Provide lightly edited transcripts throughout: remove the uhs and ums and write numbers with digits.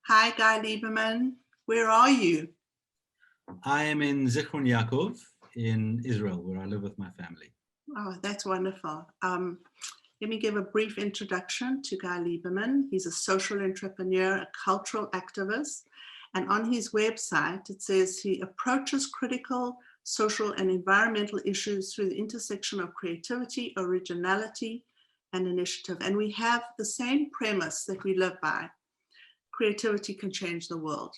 Hi, Guy Lieberman. Where are you? I am in Zichron Yaakov in Israel, where I live with my family. Oh, that's wonderful. Let me give a brief introduction to Guy Lieberman. He's a social entrepreneur, a cultural activist, and on his website, it says he approaches critical social and environmental issues through the intersection of creativity, originality, and initiative. And we have the same premise that we live by. Creativity can change the world.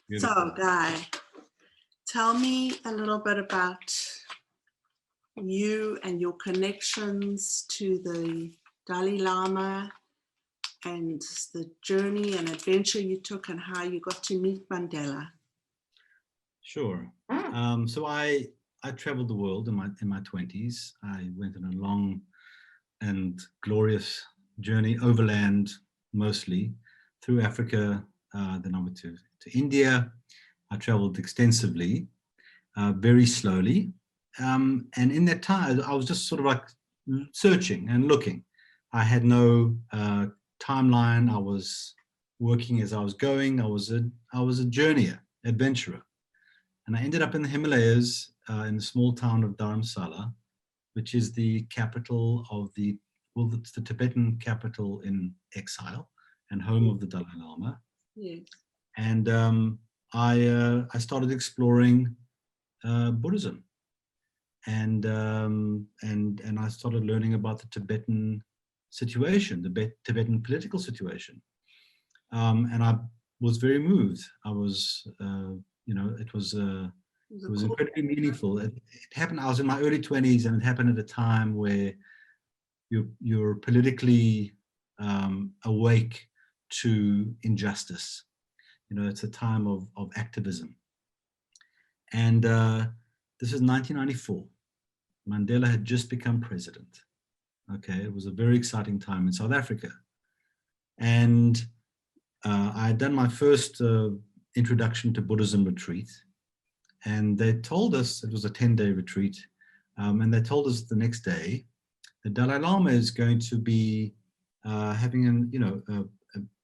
Beautiful. So, Guy, tell me a little bit about you and your connections to the Dalai Lama and the journey and adventure you took and how you got to meet Mandela. Sure. So I traveled the world in my 20s. I went on a long and glorious journey overland, mostly through Africa. Then I went to India. I traveled extensively, very slowly. And in that time, I was just sort of like searching and looking. I had no timeline. I was working as I was going. I was a journeyer, adventurer. And I ended up in the Himalayas in the small town of Dharamsala, which is the capital of it's the Tibetan capital in exile and home of the Dalai Lama. Yes. And I started exploring Buddhism. And I started learning about the Tibetan situation, the Tibetan political situation. And I was very moved. I was, it was incredibly meaningful. It happened, I was in my early 20s, and it happened at a time where you're politically awake to injustice. It's a time of activism. And this is 1994. Mandela had just become president. Okay, it was a very exciting time in South Africa. And I had done my first introduction to Buddhism retreat. And they told us, it was a 10-day retreat, and they told us the next day, the Dalai Lama is going to be having an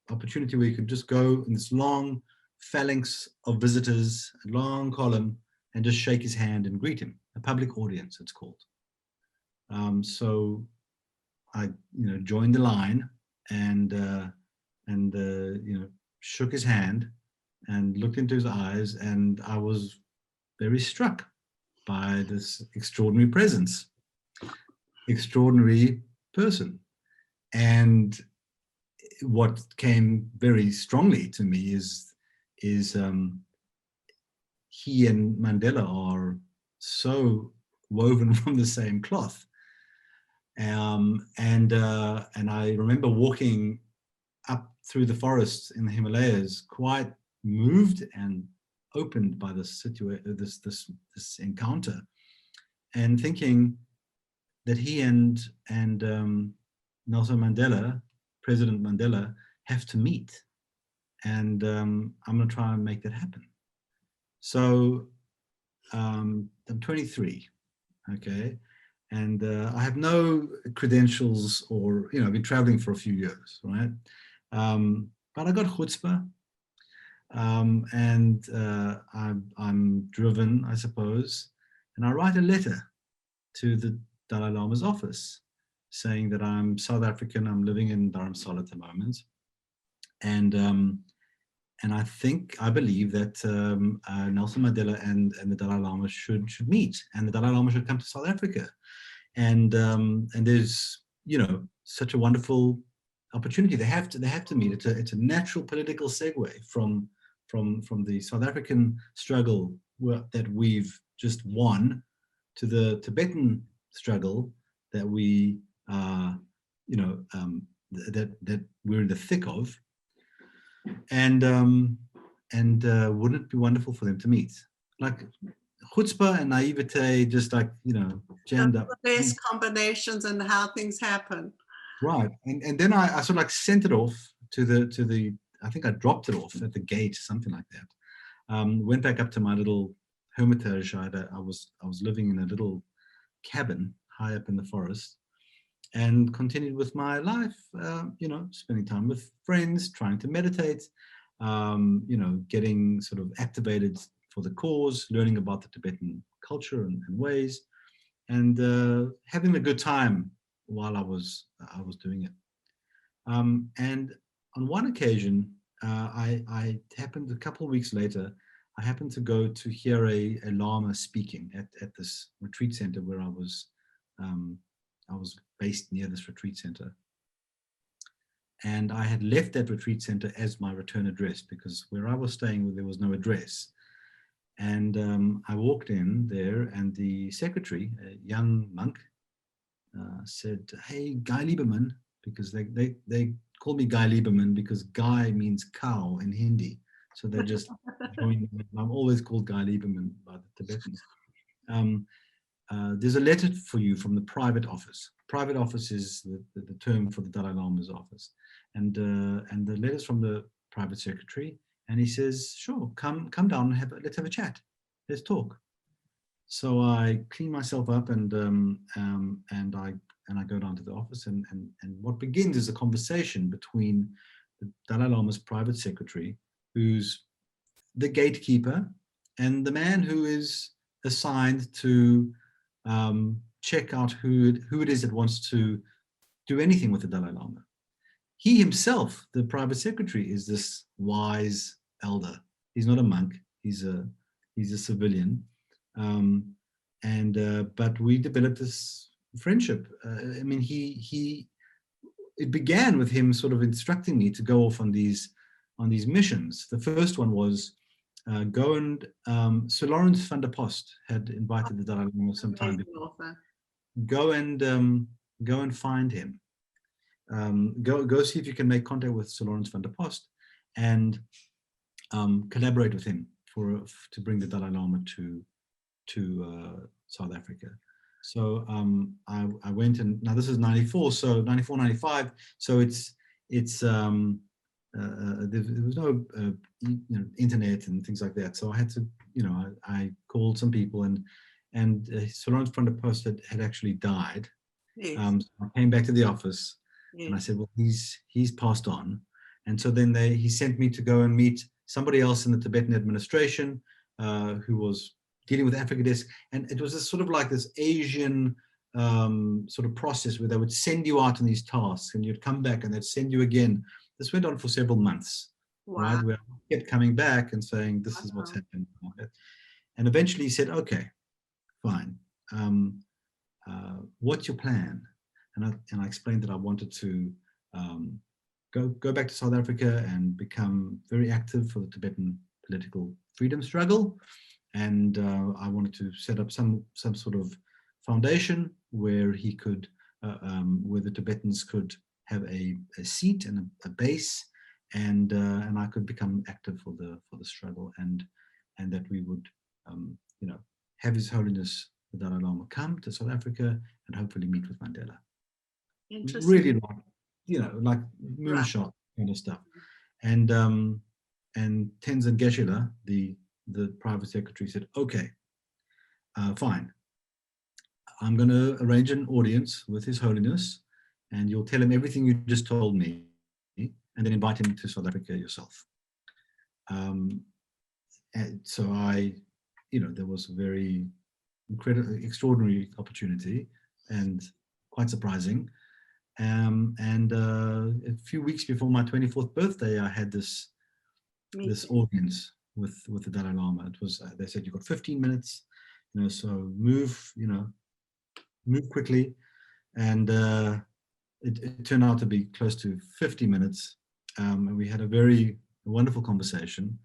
opportunity where you could just go in this long phalanx of visitors, a long column, and just shake his hand and greet him. A public audience, it's called. So I, joined the line and shook his hand and looked into his eyes, and I was very struck by this extraordinary presence, extraordinary person. And what came very strongly to me is he and Mandela are so woven from the same cloth. And I remember walking up through the forests in the Himalayas, quite moved and opened by this encounter, and thinking that he and Nelson Mandela, President Mandela, have to meet, and I'm going to try and make that happen. So I'm 23, okay, and I have no credentials, or I've been traveling for a few years, right? But I got chutzpah, and I'm driven, I suppose, and I write a letter to the Dalai Lama's office saying that I'm South African, I'm living in Dharamsala at the moment, and I believe that Nelson Mandela and the Dalai Lama should meet, and the Dalai Lama should come to South Africa, and there's such a wonderful opportunity. They have to meet. It's a natural political segue from the South African struggle that we've just won to the Tibetan struggle that we that we're in the thick of. And wouldn't it be wonderful for them to meet? Like chutzpah and naivete, just like jammed up. The best combinations and how things happen. Right, and then I sort of like sent it off to the. I think I dropped it off at the gate, something like that. Went back up to my little hermitage. I was living in a little cabin high up in the forest, and continued with my life, spending time with friends, trying to meditate, getting sort of activated for the cause, learning about the Tibetan culture and ways, and having a good time while I was doing it. And on one occasion, I happened, a couple of weeks later, I happened to go to hear a Lama speaking at this retreat center where I was based near this retreat center. And I had left that retreat center as my return address, because where I was staying, there was no address. And I walked in there, and the secretary, a young monk, said, "Hey, Guy Lieberman," because they call me Guy Lieberman because Guy means cow in Hindi. So they just joined me. I'm always called Guy Lieberman by the Tibetans. There's a letter for you from the private office. Private office is the term for the Dalai Lama's office. And the letter's from the private secretary. And he says, "Sure, come down and let's have a chat. Let's talk." So I clean myself up and I go down to the office, and what begins is a conversation between the Dalai Lama's private secretary, who's the gatekeeper, and the man who is assigned to check out who it is that wants to do anything with the Dalai Lama. He himself, the private secretary, is this wise elder. He's not a monk. He's a civilian. But we developed this friendship. It began with him sort of instructing me to go off on these missions. The first one was go and Sir Lawrence van der Post had invited the Dalai Lama some time before. Go and find him. Go see if you can make contact with Sir Lawrence van der Post and collaborate with him to bring the Dalai Lama to South Africa. So I went, and now this is 94, so 94, 95. So there was no internet and things like that. So I had to, I called some people, and Sir Lawrence van der Post had actually died. Yes. So I came back to the office. Yes. And I said, well, he's passed on. And so then he sent me to go and meet somebody else in the Tibetan administration who was dealing with Africa Desk. And it was sort of like this Asian sort of process where they would send you out on these tasks and you'd come back and they'd send you again. This went on for several months, wow. Right? Where I kept coming back and saying, this is what's happened. And eventually he said, okay, fine. What's your plan? And I explained that I wanted to go back to South Africa and become very active for the Tibetan political freedom struggle. And I wanted to set up some sort of foundation where he could, where the Tibetans could have a seat and a base, and I could become active for the struggle, and that we would, have His Holiness the Dalai Lama come to South Africa and hopefully meet with Mandela. Interesting. Really like moonshot kind of stuff. And Tenzin Geshe-la, the private secretary, said, okay, fine. I'm going to arrange an audience with His Holiness, and you'll tell him everything you just told me, and then invite him to South Africa yourself. And so there was a very extraordinary opportunity and quite surprising. And a few weeks before my 24th birthday, I had this audience with the Dalai Lama. It was, they said, you've got 15 minutes, so move quickly. And it turned out to be close to 50 minutes. And we had a very wonderful conversation.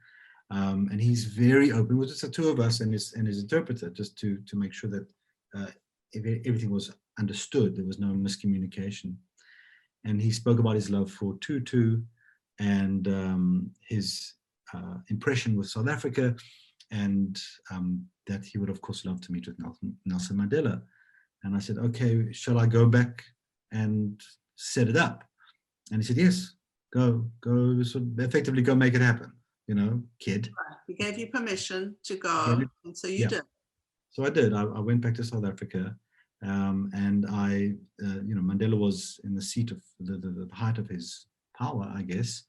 And he's very open. It was just the two of us and his interpreter, just to make sure that everything was understood. There was no miscommunication. And he spoke about his love for Tutu and his impression with South Africa, and that he would, of course, love to meet with Nelson Mandela. And I said, okay, shall I go back and set it up? And he said, yes, go, sort of effectively go make it happen, kid. Right. He gave you permission to go, and so you did. So I did. I went back to South Africa, And Mandela was in the seat of the height of his power, I guess.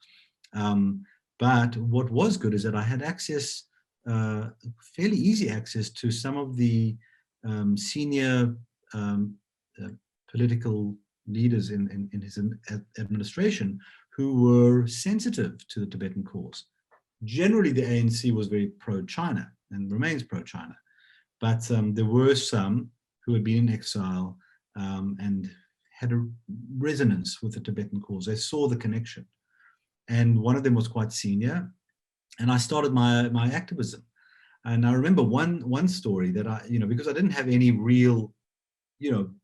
But what was good is that I had access, fairly easy access, to some of the senior political leaders in his administration who were sensitive to the Tibetan cause. Generally, the ANC was very pro-China and remains pro-China, but there were some who had been in exile and had a resonance with the Tibetan cause. They saw the connection. And one of them was quite senior. And I started my activism. And I remember one story that because I didn't have any real,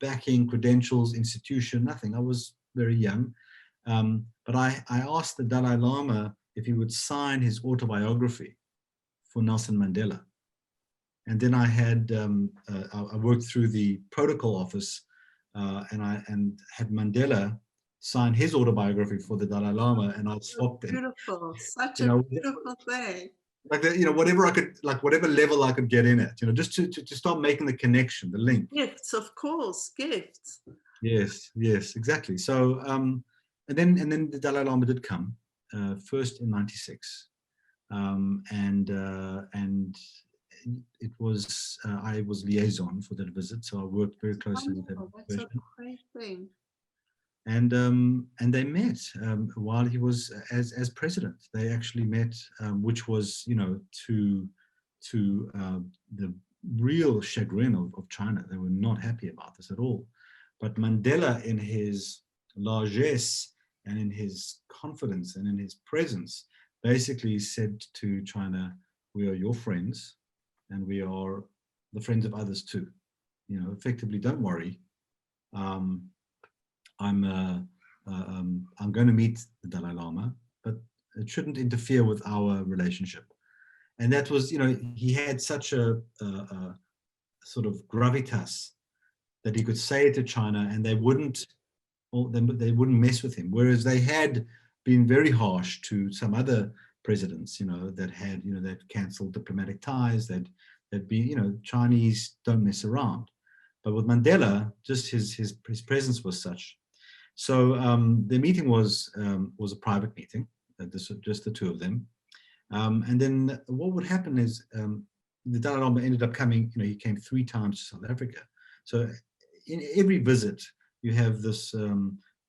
backing, credentials, institution, nothing. I was very young. But I asked the Dalai Lama if he would sign his autobiography for Nelson Mandela. And then I had I worked through the protocol office, and had Mandela sign his autobiography for the Dalai Lama, and I swapped them. Beautiful, such a beautiful thing. Like whatever I could, like whatever level I could get in it, just to start making the connection, the link. Gifts, of course, gifts. Yes, exactly. So and then the Dalai Lama did come first in '96, and it was I was liaison for that visit, so I worked very closely with that person. That's a great thing. And they met while he was as president. They actually met, which was to the real chagrin of China. They were not happy about this at all. But Mandela, in his largesse and in his confidence and in his presence, basically said to China, "We are your friends, and we are the friends of others too. Effectively, don't worry. I'm going to meet the Dalai Lama, but it shouldn't interfere with our relationship." And that was, he had such a sort of gravitas that he could say it to China, and they wouldn't mess with him. Whereas they had been very harsh to some other presidents, that had, that cancelled diplomatic ties, that be, Chinese don't mess around. But with Mandela, just his presence was such. So the meeting was a private meeting, just the two of them. And then what would happen is the Dalai Lama ended up coming, he came 3 times to South Africa. So in every visit, you have this,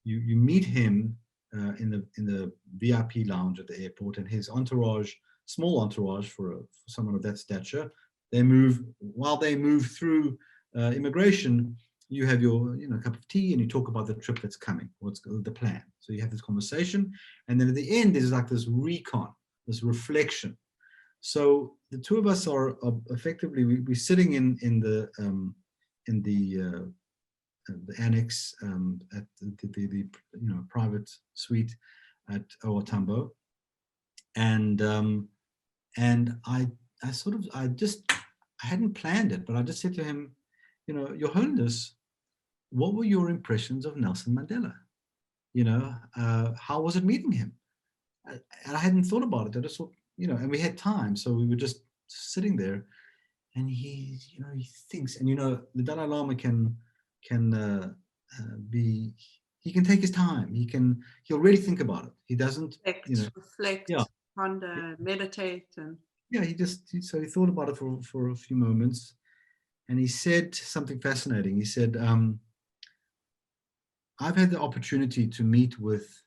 you meet him in the VIP lounge at the airport, and his entourage, small entourage for someone of that stature, while they move through immigration, you have your cup of tea and you talk about the trip that's coming, what's the plan. So you have this conversation, and then at the end there's like this recon, this reflection. So the two of us are effectively we're sitting in the annex at the private suite at OR Tambo, and I hadn't planned it, but I just said to him, Your Holiness, what were your impressions of Nelson Mandela? How was it meeting him? And I hadn't thought about it. I just thought, and we had time, so we were just sitting there, and he thinks, and the Dalai Lama can he can take his time. He'll really think about it. He doesn't reflect, ponder, meditate, and so he thought about it for a few moments, and he said something fascinating. He said, I've had the opportunity to meet with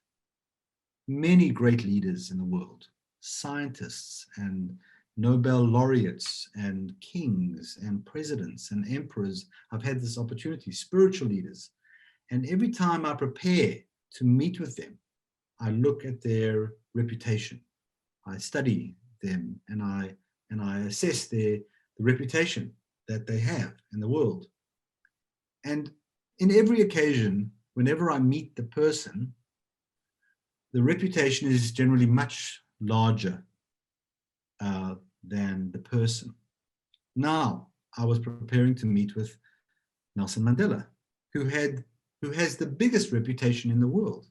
many great leaders in the world, scientists and Nobel laureates and kings and presidents and emperors. I've had this opportunity, spiritual leaders. And every time I prepare to meet with them, I look at their reputation. I study them, and I assess the reputation that they have in the world. And in every occasion, whenever I meet the person, the reputation is generally much larger than the person. Now, I was preparing to meet with Nelson Mandela, who has the biggest reputation in the world.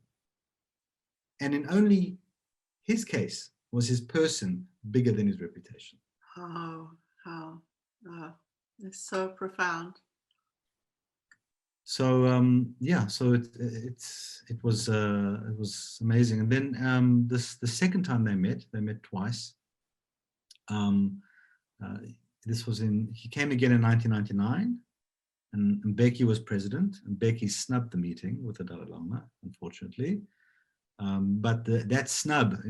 And in only his case was his person bigger than his reputation. Oh, it's so profound. yeah, so it was amazing. And then the second time they met twice. This was he came again in 1999, and Mbeki was president, and Mbeki snubbed the meeting with the Dalai Lama, unfortunately. But that snub,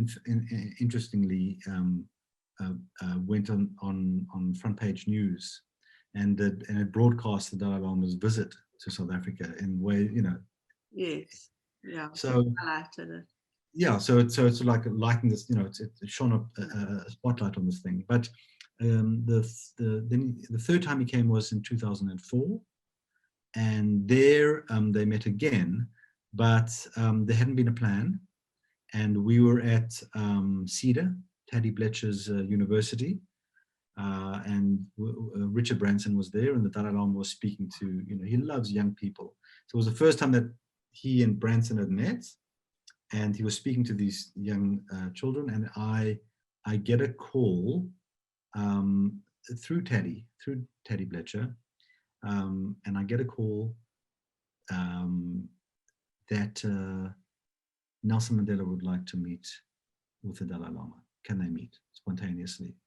interestingly, went on front page news, and it broadcast the Dalai Lama's visit to South Africa in way, Yes. Yeah. So Highlighted it. yeah, so it's like lighting this, it shone up a spotlight on this thing. But then the third time he came was in 2004, and there they met again, but there hadn't been a plan, and we were at CEDA, Taddy Bletcher's university, and Richard Branson was there, and the Dalai Lama was speaking to, he loves young people. So it was the first time that he and Branson had met, and he was speaking to these young children, and I get a call through Taddy Bletcher, and I get a call that Nelson Mandela would like to meet with the Dalai Lama. Can they meet spontaneously?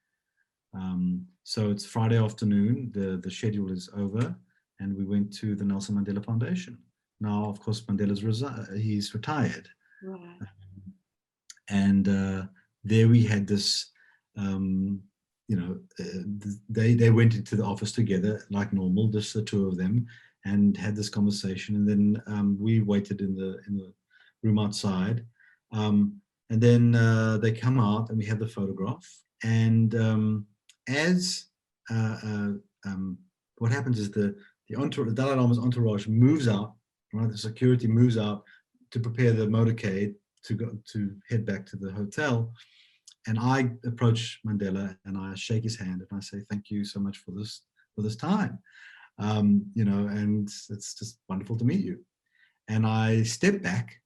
So it's Friday afternoon, the schedule is over, and we went to the Nelson Mandela Foundation. Now, of course, he's retired. Right. And there we had this, they went into the office together like normal, just the two of them, and had this conversation. And then we waited in the room outside. And then they come out, and we have the photograph. And what happens is the Dalai Lama's entourage moves out, right? The security moves out to prepare the motorcade to head back to the hotel. And I approach Mandela, and I shake his hand, and I say, "Thank you so much for this time, and it's just wonderful to meet you." And I step back,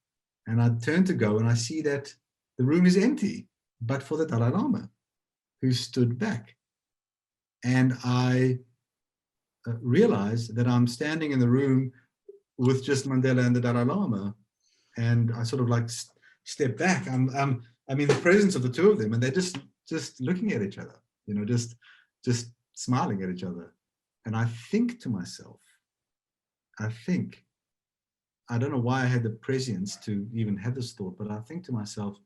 and I turn to go, and I see that the room is empty, but for the Dalai Lama, who stood back. And I realized that I'm standing in the room with just Mandela and the Dalai Lama, and I sort of like step back. I'm in the presence of the two of them, and they're just looking at each other, just smiling at each other. And I think to myself, I don't know why I had the prescience to even have this thought, but I think to myself,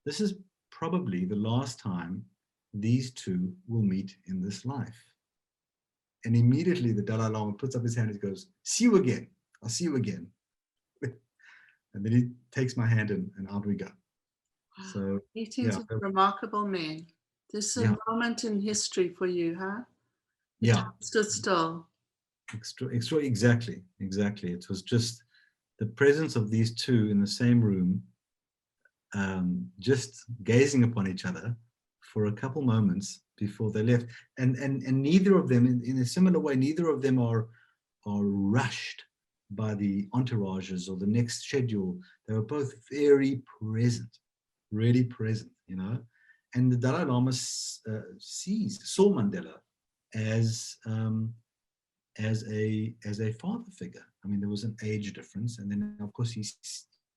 this is probably the last time these two will meet in this life. And immediately the Dalai Lama puts up his hand and goes, "See you again. I'll see you again." And then he takes my hand, and out we go. So Meetings with remarkable men. This is a moment in history for you, huh? Time stood still. Exactly. It was just the presence of these two in the same room, just gazing upon each other for a couple moments before they left. And neither of them, in a similar way, neither of them are rushed by the entourages or the next schedule. They were both very present, really present, And the Dalai Lama saw Mandela as a father figure. I mean, there was an age difference, and then of course he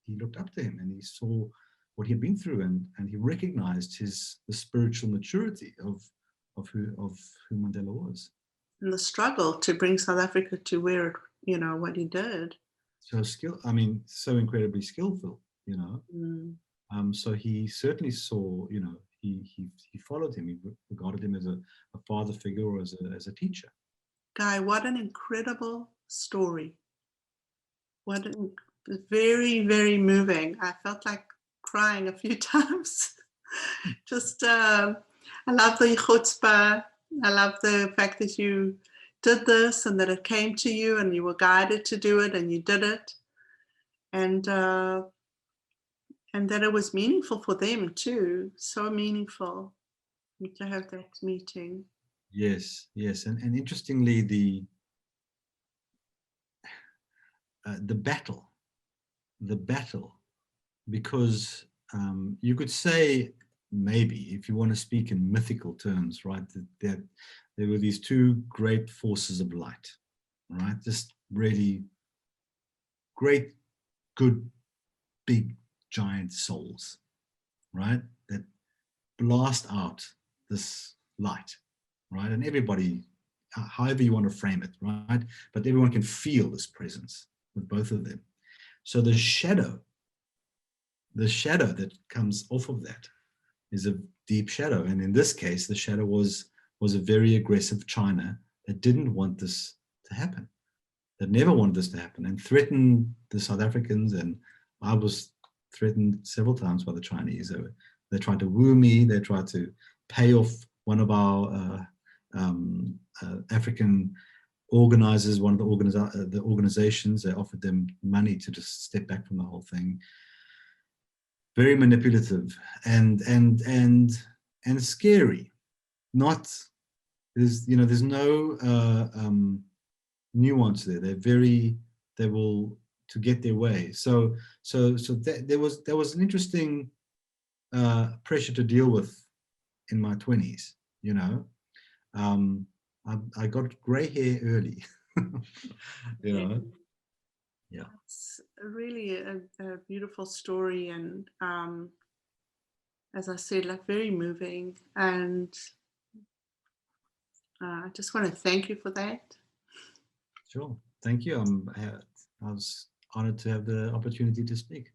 looked up to him, and he saw what he had been through, and he recognized the spiritual maturity of who Mandela was. And the struggle to bring South Africa to where what he did. So incredibly skillful, So he certainly saw, he followed him. He regarded him as a father figure or as a teacher. Guy, what an incredible story. Very, very moving. I felt like crying a few times. Just, I love the chutzpah. I love the fact that you did this and that it came to you and you were guided to do it and you did it. And that it was meaningful for them too. So meaningful to have that meeting. Yes. And interestingly, the battle, because you could say, maybe, if you want to speak in mythical terms, right, that there were these two great forces of light, right, just really great, good, big, giant souls, right? That blast out this light, right? And everybody, however you want to frame it, right? But everyone can feel this presence with both of them. So the shadow that comes off of that is a deep shadow. And in this case, the shadow was a very aggressive China that didn't want this to happen, that never wanted this to happen, and threatened the South Africans. And I was threatened several times by the Chinese. They tried to woo me. They tried to pay off one of our African organizers, one of the organizations. They offered them money to just step back from the whole thing. Very manipulative and scary. There's no nuance there. They will to get their way. So there was an interesting pressure to deal with in my 20s. I got gray hair early. Yeah. It's really a beautiful story, and as I said, like very moving. And I just want to thank you for that. Sure. Thank you. I was honored to have the opportunity to speak.